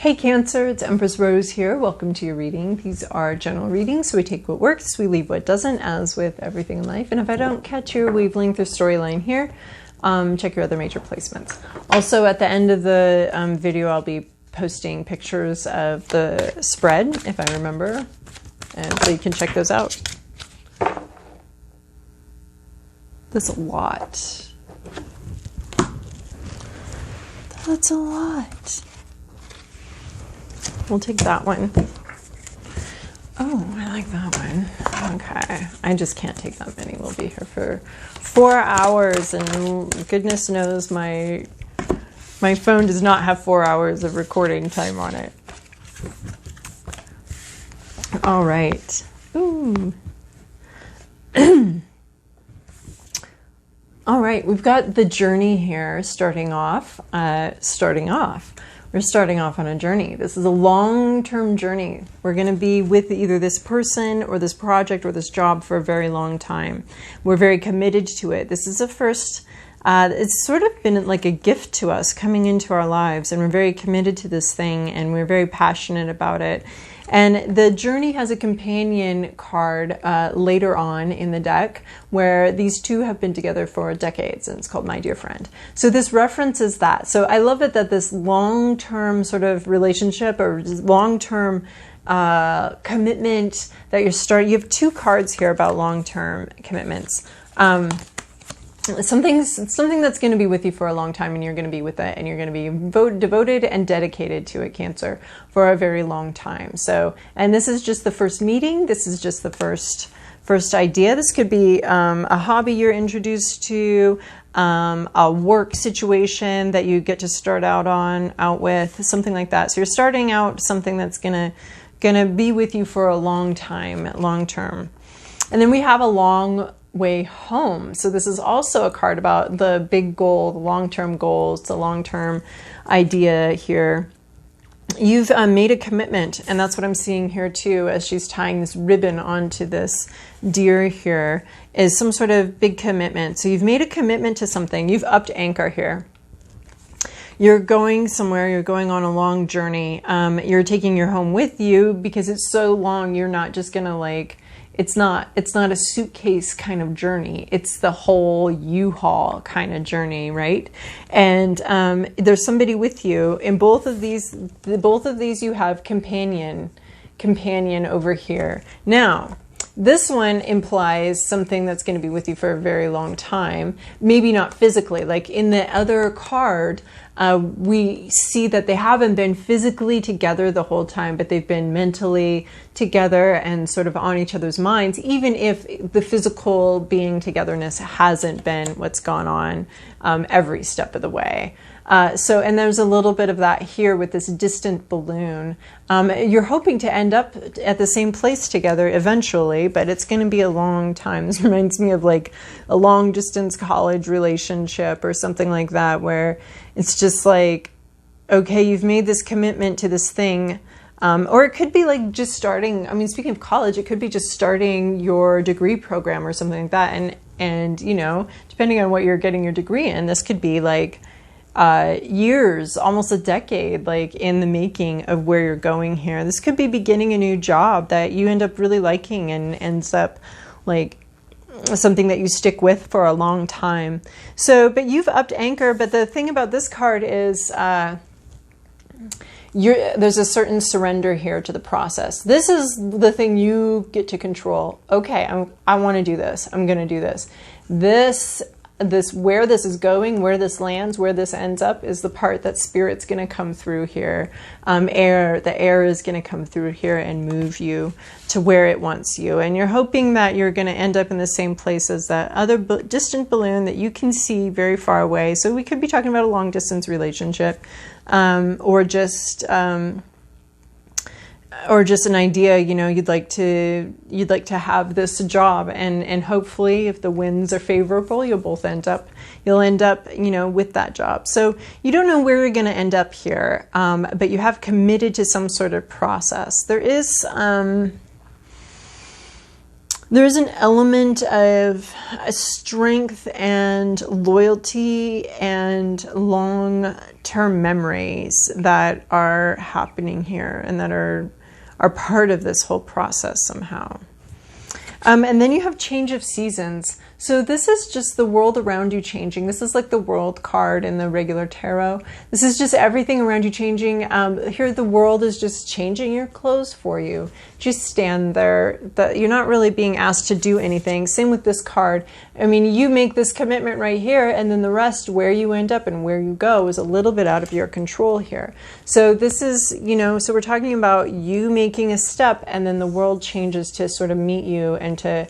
Hey Cancer, it's Empress Rose here. Welcome to your reading. These are general readings, so we take what works, we leave what doesn't, as with everything in life. And if I don't catch your wavelength or storyline here, check your other major placements. Also, at the end of the video, I'll be posting pictures of the spread, if I remember, and so you can check those out. That's a lot. That's a lot. We'll take that one. Oh, I like that one. Okay. I just can't take that many. We'll be here for 4 hours, and goodness knows my phone does not have 4 hours of recording time on it. All right. Ooh. All right, we've got the journey here starting off. We're starting off on a journey. This is a long-term journey. We're going to be with either this person or this project or this job for a very long time. We're very committed to it. This is a first, it's sort of been like a gift to us coming into our lives, and we're very committed to this thing, and we're very passionate about it. And the journey has a companion card later on in the deck where these two have been together for decades, and it's called My Dear Friend. So this references that. So I love it that this long-term sort of relationship or long-term commitment that you have two cards here about long-term commitments. Something that's going to be with you for a long time, and you're going to be with it, and you're going to be devoted and dedicated to it, Cancer, for a very long time. So, and this is just the first meeting. This is just the first idea. This could be a hobby you're introduced to, a work situation that you get to start out with, something like that. So you're starting out something that's gonna be with you for a long time, long term. And then we have a long way home. So this is also a card about the big goal, the long-term goals, the long-term idea here. You've made a commitment, and that's what I'm seeing here too, as she's tying this ribbon onto this deer here, is some sort of big commitment. So you've made a commitment to something. You've upped anchor here. You're going somewhere, you're going on a long journey. You're taking your home with you because it's so long, you're not just gonna it's not a suitcase kind of journey. It's the whole U-Haul kind of journey, right? And there's somebody with you. In both of these you have companion over here. Now, this one implies something that's going to be with you for a very long time. Maybe not physically. Like in the other card, we see that they haven't been physically together the whole time, but they've been mentally together and sort of on each other's minds, even if the physical being togetherness hasn't been what's gone on every step of the way. And there's a little bit of that here with this distant balloon. You're hoping to end up at the same place together eventually, but it's going to be a long time. This reminds me of like a long distance college relationship or something like that, where it's just like, okay, you've made this commitment to this thing. Or it could be like just starting, I mean, speaking of college, it could be just starting your degree program or something like that. And you know, depending on what you're getting your degree in, this could be like years, almost a decade, like in the making of where you're going here. This could be beginning a new job that you end up really liking and ends up like something that you stick with for a long time. So, but you've upped anchor. But the thing about this card is there's a certain surrender here to the process. This is the thing you get to control. Okay, I want to do this. I'm going to do this. This where this is going, where this lands, where this ends up is the part that Spirit's going to come through here. The air is going to come through here and move you to where it wants you. And you're hoping that you're going to end up in the same place as that other distant balloon that you can see very far away. So we could be talking about a long distance relationship, or just an idea, you know, you'd like to have this job, and hopefully if the winds are favorable, you'll end up, you know, with that job. So you don't know where you're going to end up here, but you have committed to some sort of process. There is There's an element of strength and loyalty and long-term memories that are happening here and that are part of this whole process somehow. And then you have change of seasons. So this is just the world around you changing. This is like the world card in the regular tarot. This is just everything around you changing. Here the world is just changing your clothes for you. Just stand there. You're not really being asked to do anything. Same with this card. I mean, you make this commitment right here, and then the rest, where you end up and where you go, is a little bit out of your control here. So this is, you know, so we're talking about you making a step, and then the world changes to sort of meet you and to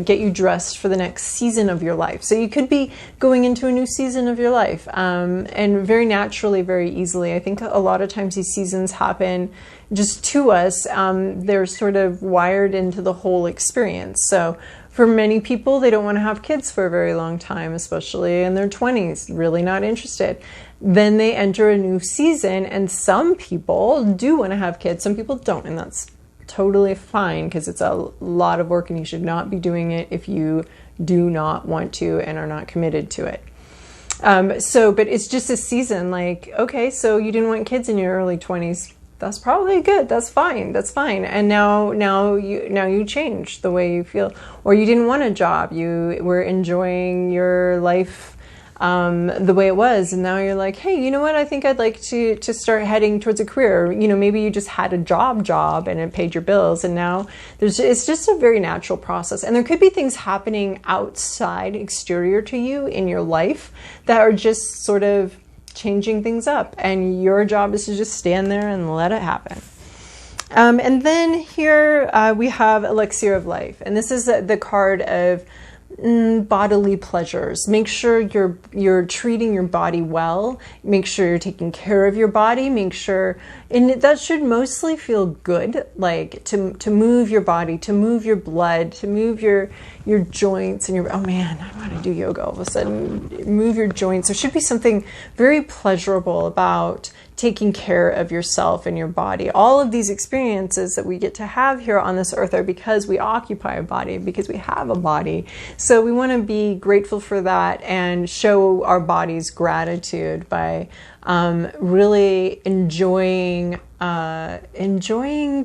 get you dressed for the next season of your life. So you could be going into a new season of your life, and very naturally, very easily. I think a lot of times these seasons happen just to us. They're sort of wired into the whole experience. So for many people, they don't want to have kids for a very long time, especially in their 20s, really not interested. Then they enter a new season, and some people do want to have kids, some people don't, and that's totally fine, because it's a lot of work and you should not be doing it if you do not want to and are not committed to it. But it's just a season, like, okay, so you didn't want kids in your early 20s. That's probably good. That's fine. That's fine. And now you change the way you feel, or you didn't want a job. You were enjoying your life the way it was, and now you're like, hey, you know what? I think I'd like to start heading towards a career. You know, maybe you just had a job and it paid your bills, and now it's just a very natural process. And there could be things happening outside, exterior to you in your life, that are just sort of changing things up, and your job is to just stand there and let it happen. And then here we have Elixir of Life, and this is the card of bodily pleasures. Make sure you're treating your body well. Make sure you're taking care of your body. Make sure, and that should mostly feel good, like to move your body, to move your blood, to move your joints and oh man, I want to do yoga all of a sudden. Move your joints. There should be something very pleasurable about taking care of yourself and your body. All of these experiences that we get to have here on this earth are because we occupy a body, because we have a body. So we want to be grateful for that and show our bodies gratitude by really enjoying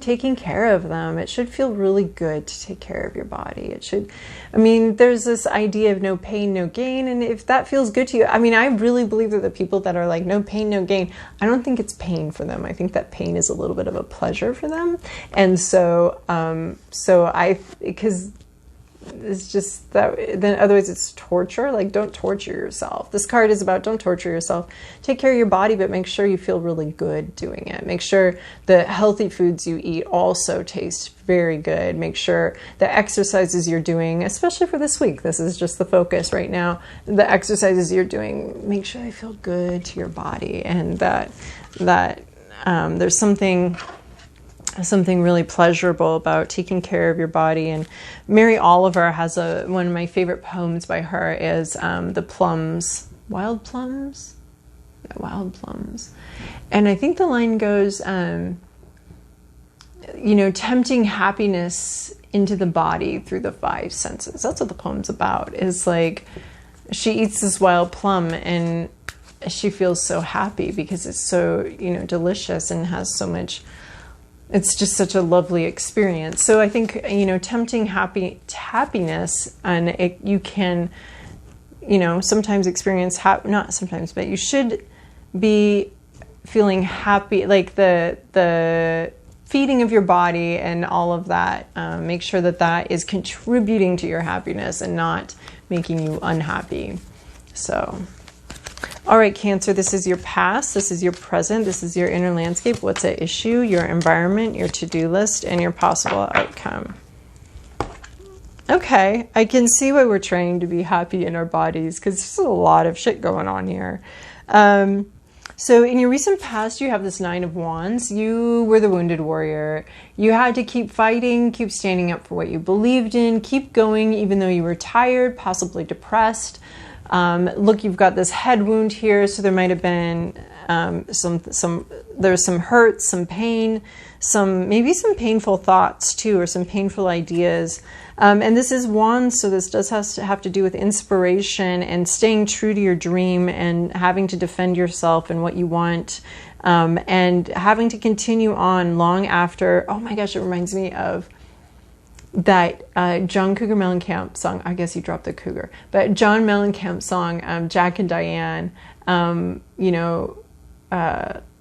taking care of them. It should feel really good to take care of your body. It should, I mean, there's this idea of no pain, no gain. And if that feels good to you, I mean, I really believe that the people that are like, no pain, no gain, I don't think it's pain for them. I think that pain is a little bit of a pleasure for them. And so, because it's just that, then otherwise it's torture. Like, don't torture yourself. This card is about don't torture yourself. Take care of your body, but make sure you feel really good doing it. Make sure the healthy foods you eat also taste very good. Make sure the exercises you're doing, especially for this week, this is just the focus right now, the exercises you're doing, make sure they feel good to your body, and that there's something really pleasurable about taking care of your body. And Mary Oliver has one of my favorite poems by her is The Plums, Wild Plums? Yeah, Wild Plums. And I think the line goes, tempting happiness into the body through the five senses. That's what the poem's about, is like she eats this wild plum and she feels so happy because it's so, delicious and has so much. It's just such a lovely experience. So I think, tempting happiness, and you can, sometimes experience, not sometimes, but you should be feeling happy, like the feeding of your body and all of that. Make sure that is contributing to your happiness and not making you unhappy. So... all right, Cancer, this is your past, this is your present, this is your inner landscape. What's at issue? Your environment, your to-do list, and your possible outcome. Okay, I can see why we're trying to be happy in our bodies, because there's a lot of shit going on here. So in your recent past, you have this Nine of Wands. You were the wounded warrior. You had to keep fighting, keep standing up for what you believed in, keep going even though you were tired, possibly depressed. Look, you've got this head wound here, so there might have been there's some hurt, some pain, maybe some painful thoughts too, or some painful ideas. And this is Wands, so this does have to do with inspiration and staying true to your dream and having to defend yourself and what you want, and having to continue on long after. Oh my gosh, it reminds me of that John Cougar Mellencamp song. I guess he dropped the cougar, but John Mellencamp song, Jack and Diane,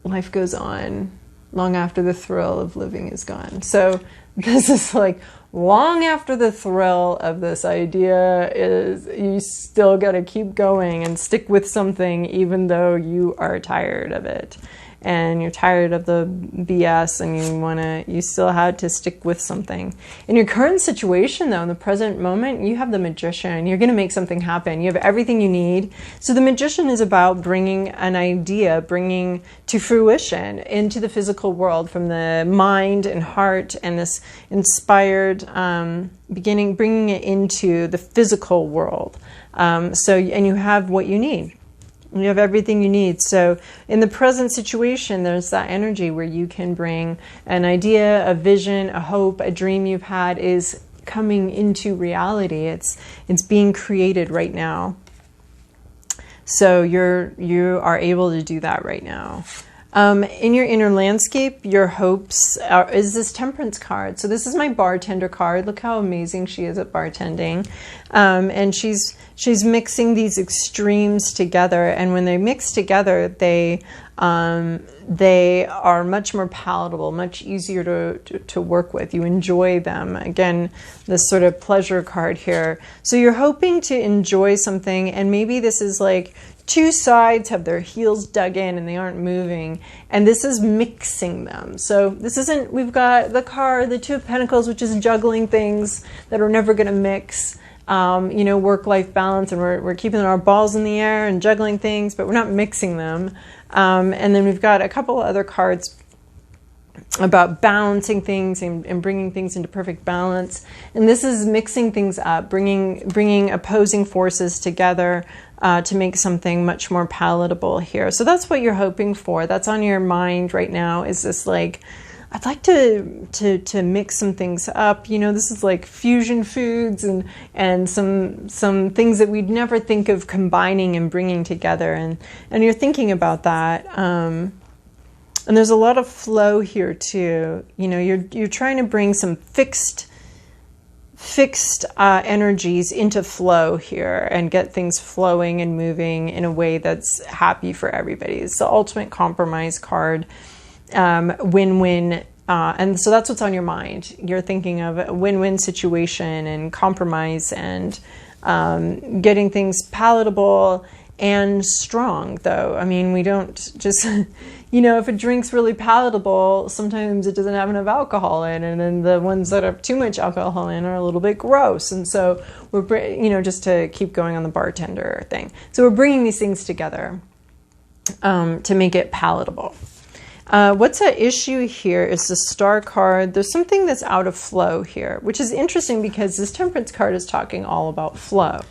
life goes on long after the thrill of living is gone. So this is like long after the thrill of this idea is, you still got to keep going and stick with something even though you are tired of it. And you're tired of the BS and you still had to stick with something. In your current situation though, in the present moment, you have the Magician. You're going to make something happen. You have everything you need. So the Magician is about bringing an idea, bringing to fruition into the physical world from the mind and heart, and this inspired bringing it into the physical world. And you have what you need. You have everything you need. So in the present situation, there's that energy where you can bring an idea, a vision, a hope, a dream you've had is coming into reality. It's being created right now. So you are able to do that right now. In your inner landscape, your hopes is this Temperance card. So this is my bartender card. Look how amazing she is at bartending. And she's mixing these extremes together. And when they mix together, they are much more palatable, much easier to work with. You enjoy them. Again, this sort of pleasure card here. So you're hoping to enjoy something, and maybe this is like two sides have their heels dug in and they aren't moving, and this is mixing them. So this isn't, we've got the card, the Two of Pentacles, which is juggling things that are never going to mix, work-life balance, and we're keeping our balls in the air and juggling things, but we're not mixing them. And then we've got a couple other cards about balancing things and bringing things into perfect balance. And this is mixing things up, bringing opposing forces together to make something much more palatable here. So that's what you're hoping for. That's on your mind right now, is this like, I'd like to mix some things up. This is like fusion foods and some things that we'd never think of combining and bringing together. And you're thinking about that. And there's a lot of flow here too. You're trying to bring some fixed energies into flow here and get things flowing and moving in a way that's happy for everybody. It's the ultimate compromise card. Win-win. And so that's what's on your mind. You're thinking of a win-win situation and compromise and getting things palatable and strong, though. I mean, we don't just, if a drink's really palatable, sometimes it doesn't have enough alcohol in, and then the ones that have too much alcohol in are a little bit gross. And so we're, just to keep going on the bartender thing. So we're bringing these things together to make it palatable. What's at issue here is the Star card. There's something that's out of flow here, which is interesting because this Temperance card is talking all about flow.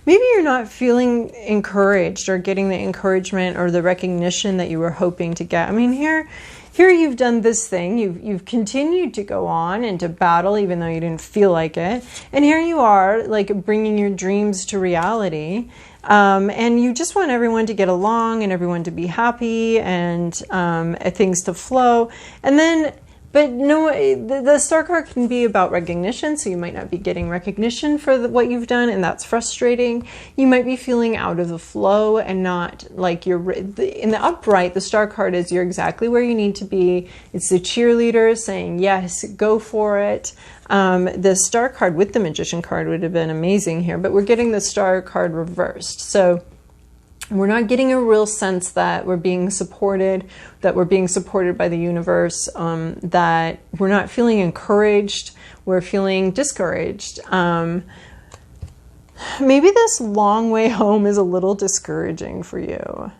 Maybe you're not feeling encouraged or getting the encouragement or the recognition that you were hoping to get. I mean, here you've done this thing. You've continued to go on and to battle even though you didn't feel like it. And here you are, like, bringing your dreams to reality. And you just want everyone to get along and everyone to be happy and things to flow. And then, but no, the Star card can be about recognition, so you might not be getting recognition for what you've done, and that's frustrating. You might be feeling out of the flow and not like you're in the upright. The Star card is you're exactly where you need to be. It's the cheerleader saying, yes, go for it. The Star card with the Magician card would have been amazing here, but we're getting the Star card reversed. So we're not getting a real sense that we're being supported, by the universe, that we're not feeling encouraged, we're feeling discouraged. Maybe this long way home is a little discouraging for you.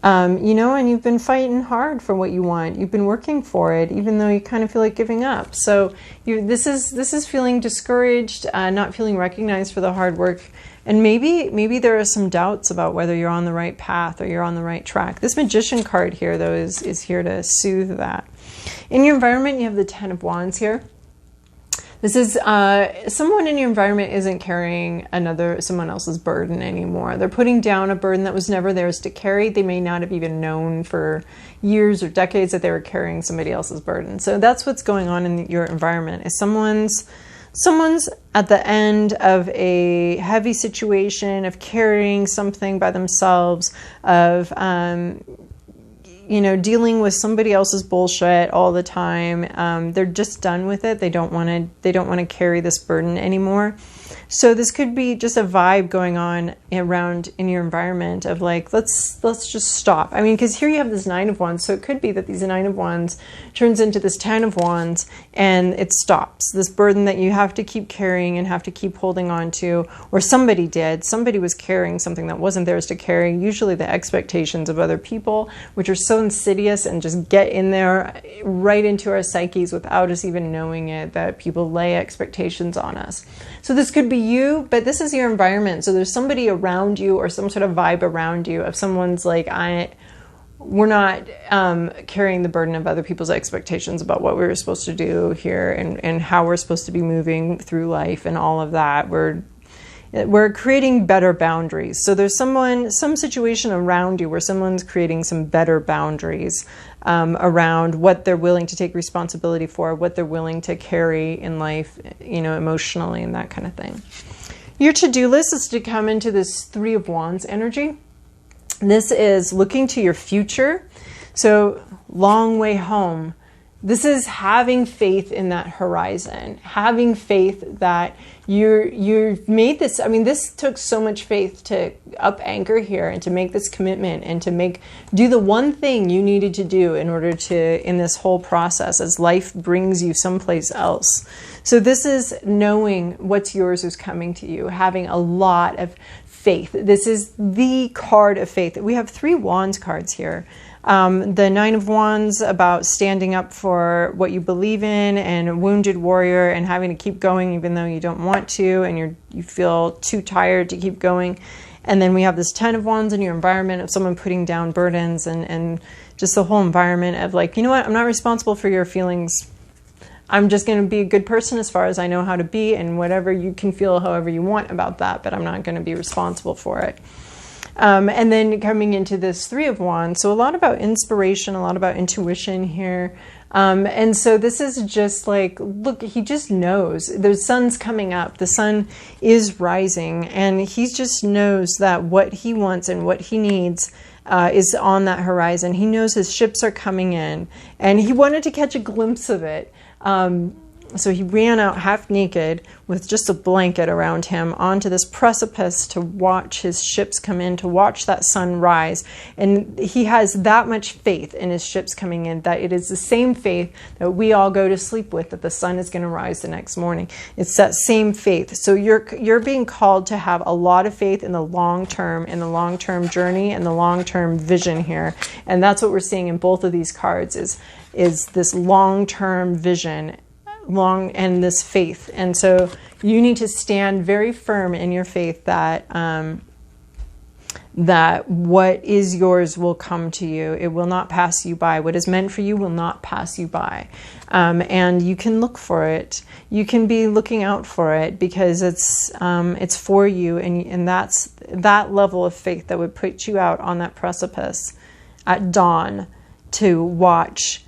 And you've been fighting hard for what you want. You've been working for it, even though you kind of feel like giving up. So this is feeling discouraged, not feeling recognized for the hard work And maybe there are some doubts about whether you're on the right path or you're on the right track. This Magician card here, though, is here to soothe that. In your environment, you have the Ten of Wands here. This is someone in your environment isn't carrying someone else's burden anymore. They're putting down a burden that was never theirs to carry. They may not have even known for years or decades that they were carrying somebody else's burden. So that's what's going on in your environment. Is someone's at the end of a heavy situation of carrying something by themselves, of dealing with somebody else's bullshit all the time. They're just done with it. They don't want to carry this burden anymore. So this could be just a vibe going on around in your environment of like, let's just stop. I mean, because here you have this Nine of Wands, so it could be that these Nine of Wands turns into this Ten of Wands and it stops. This burden that you have to keep carrying and have to keep holding on to, or somebody was carrying something that wasn't theirs to carry, usually the expectations of other people, which are so insidious and just get in there right into our psyches without us even knowing it, that people lay expectations on us. So this could be you, but this is your environment. So there's somebody around you or some sort of vibe around you of someone's like, we're not carrying the burden of other people's expectations about what we were supposed to do here and how we're supposed to be moving through life and all of that. We're creating better boundaries. So there's some situation around you where someone's creating some better boundaries around what they're willing to take responsibility for, what they're willing to carry in life, emotionally and that kind of thing. Your to-do list is to come into this Three of Wands energy. This is looking to your future. So long way home. This is having faith in that horizon, having faith that you've made this. I mean, this took so much faith to up anchor here and to make this commitment and to do the one thing you needed to do in order to, in this whole process, as life brings you someplace else. So this is knowing what's yours is coming to you, having a lot of faith. This is the card of faith. We have 3 Wands cards here. The Nine of Wands about standing up for what you believe in, and a wounded warrior and having to keep going even though you don't want to and you feel too tired to keep going. And then we have this Ten of Wands in your environment of someone putting down burdens and just the whole environment of like, you know what, I'm not responsible for your feelings. I'm just going to be a good person as far as I know how to be, and whatever you can feel however you want about that, but I'm not going to be responsible for it. And then coming into this Three of Wands, so a lot about inspiration, a lot about intuition here. And so this is just like, look, he just knows the sun's coming up, the sun is rising, and he just knows that what he wants and what he needs is on that horizon. He knows his ships are coming in, and he wanted to catch a glimpse of it. So he ran out half naked with just a blanket around him onto this precipice to watch his ships come in, to watch that sun rise. And he has that much faith in his ships coming in, that it is the same faith that we all go to sleep with, that the sun is going to rise the next morning. It's that same faith. So you're being called to have a lot of faith in the long term journey and the long-term vision here. And that's what we're seeing in both of these cards is this long-term vision, and this faith. And so you need to stand very firm in your faith that that what is yours will come to you. It will not pass you by. What is meant for you will not pass you by. And you can look for it. You can be looking out for it because it's for you. And that's that level of faith that would put you out on that precipice at dawn to watch,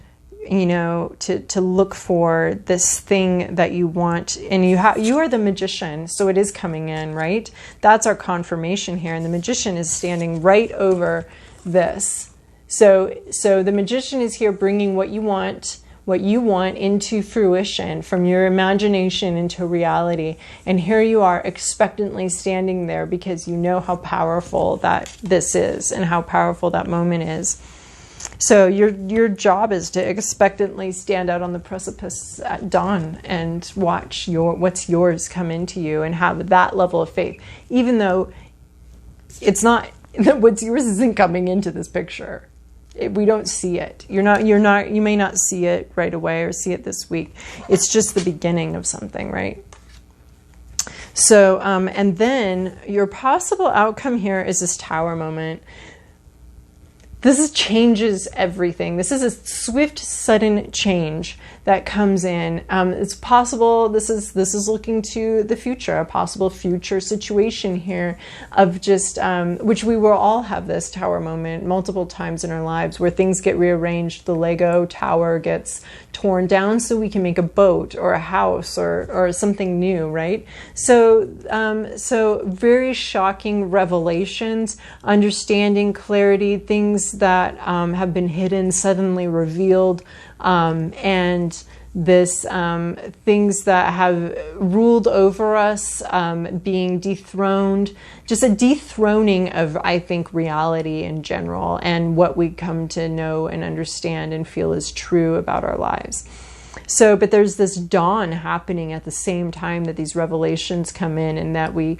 to look for this thing that you want. And you are the magician, so it is coming in, right? That's our confirmation here. And the magician is standing right over this. So the magician is here bringing what you want into fruition from your imagination into reality. And here you are expectantly standing there because you know how powerful that this is and how powerful that moment is. So your job is to expectantly stand out on the precipice at dawn and watch what's yours come into you and have that level of faith, even though it's not what's yours isn't coming into this picture. We don't see it. You may not see it right away or see it this week. It's just the beginning of something, right? So, and then your possible outcome here is this Tower moment. Changes everything. This is a swift, sudden change that comes in. It's possible this is looking to the future, a possible future situation here of just, which we will all have this Tower moment multiple times in our lives, where things get rearranged. The Lego tower gets torn down so we can make a boat or a house or something new, right? So, so very shocking revelations, understanding, clarity, things that have been hidden suddenly revealed, and this things that have ruled over us being dethroned, just a dethroning of, I think, reality in general and what we come to know and understand and feel is true about our lives. So, but there's this dawn happening at the same time that these revelations come in, and that we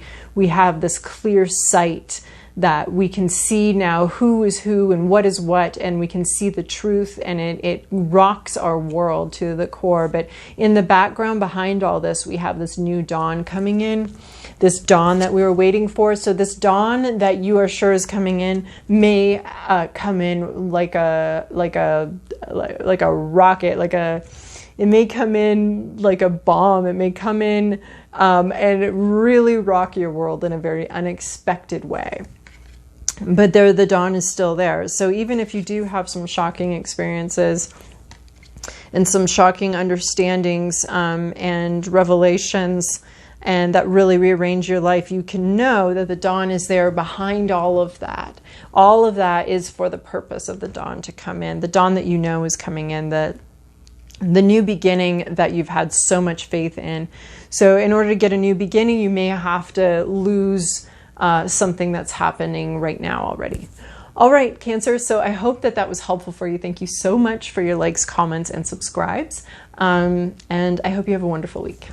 have this clear sight that we can see now who is who and what is what, and we can see the truth, and it rocks our world to the core. But in the background behind all this, we have this new dawn coming in, this dawn that we were waiting for. So this dawn that you are sure is coming in may come in like a rocket, it may come in like a bomb. It may come in and really rock your world in a very unexpected way. But the dawn is still there. So even if you do have some shocking experiences and some shocking understandings and revelations, and that really rearrange your life, you can know that the dawn is there behind all of that. All of that is for the purpose of the dawn to come in. The dawn that you know is coming in, the new beginning that you've had so much faith in. So in order to get a new beginning, you may have to lose something that's happening right now already. All right, Cancer. So I hope that was helpful for you. Thank you so much for your likes, comments, and subscribes. And I hope you have a wonderful week.